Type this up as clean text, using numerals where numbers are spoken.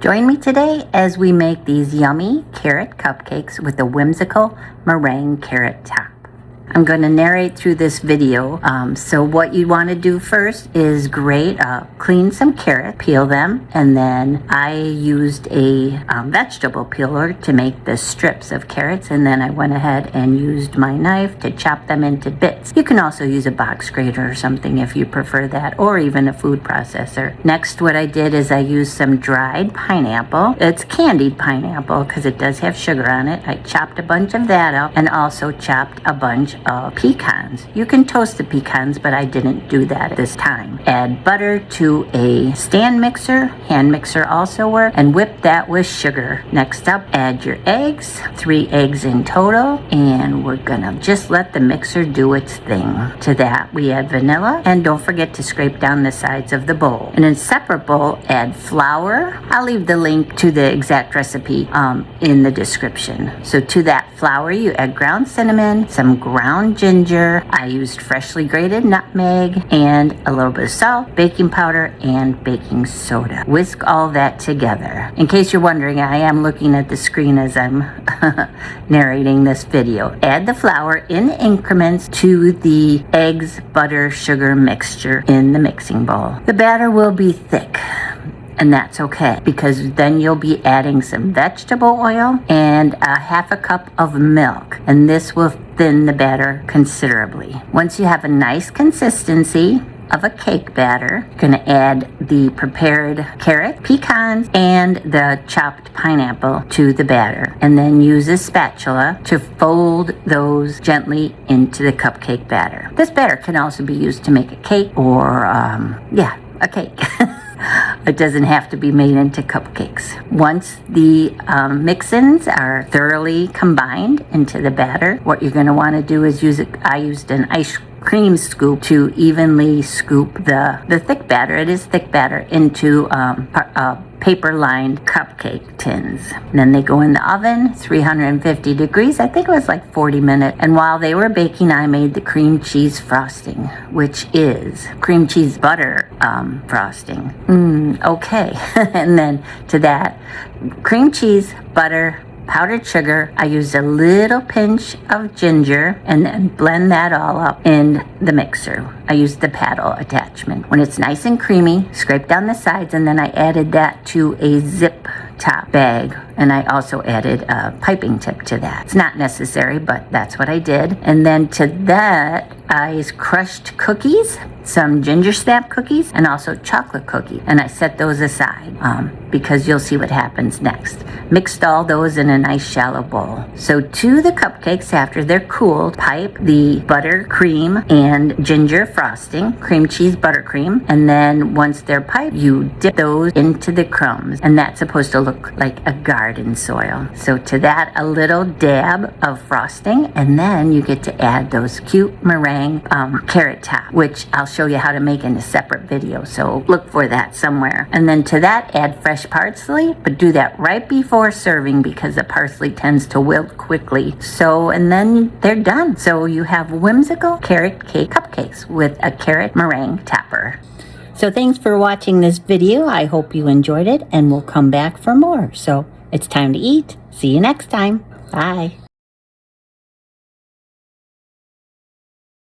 Join me today as we make these yummy carrot cupcakes with the Whimsical Meringue Carrot Top. I'm going to narrate through this video. So what you want to do first is grate up, clean some carrot, peel them, and then I used a vegetable peeler to make the strips of carrots, and then I went ahead and used my knife to chop them into bits. You can also use a box grater or something if you prefer that, or even a food processor. Next, what I did is I used some dried pineapple. It's candied pineapple because it does have sugar on it. I chopped a bunch of that up and also chopped a bunch of pecans. You can toast the pecans, but I didn't do that this time. Add butter to a stand mixer, hand mixer also works, and whip that with sugar. Next up, add your eggs, 3 eggs in total, and we're gonna just let the mixer do its thing. To that, we add vanilla, and don't forget to scrape down the sides of the bowl. In a separate bowl, add flour. I'll leave the link to the exact recipe in the description. So to that flour, you add ground cinnamon, some ground ginger. I used freshly grated nutmeg and a little bit of salt, baking powder, and baking soda. Whisk all that together. In case you're wondering, I am looking at the screen as I'm narrating this video. Add the flour in increments to the eggs, butter, sugar mixture in the mixing bowl. The batter will be thick. And that's okay, because then you'll be adding some vegetable oil and a half a cup of milk, and this will thin the batter considerably. Once you have a nice consistency of a cake batter, you're going to add the prepared carrot, pecans, and the chopped pineapple to the batter, and then use a spatula to fold those gently into the cupcake batter. This batter can also be used to make a cake or a cake. It doesn't have to be made into cupcakes. Once the mix-ins are thoroughly combined into the batter, what you're going to want to do is I used an ice cream scoop to evenly scoop the thick batter. It is thick batter into paper-lined cupcake tins. And then they go in the oven, 350 degrees. I think it was like 40 minutes. And while they were baking, I made the cream cheese frosting, which is cream cheese butter frosting. Okay. And then to that, cream cheese, butter, powdered sugar. I used a little pinch of ginger and then blend that all up in the mixer. I used the paddle attachment. When it's nice and creamy, scrape down the sides, and then I added that to a zip top bag, and I also added a piping tip to that. It's not necessary, but that's what I did. And then to that, I crushed cookies, some ginger snap cookies, and also chocolate cookies, and I set those aside because you'll see what happens next. Mixed all those in a nice shallow bowl. So to the cupcakes, after they're cooled, pipe the buttercream and ginger frosting, cream cheese buttercream, and then once they're piped, you dip those into the crumbs, and that's supposed to look like a garden soil. So to that, a little dab of frosting, and then you get to add those cute meringue carrot top, which I'll show you how to make in a separate video, so look for that somewhere. And then to that, add fresh parsley, but do that right before serving because the parsley tends to wilt quickly. So, and then they're done. So you have Whimsical Carrot Cake Cupcakes with a carrot meringue topper. So thanks for watching this video. I hope you enjoyed it, and we'll come back for more. So it's time to eat. See you next time. Bye.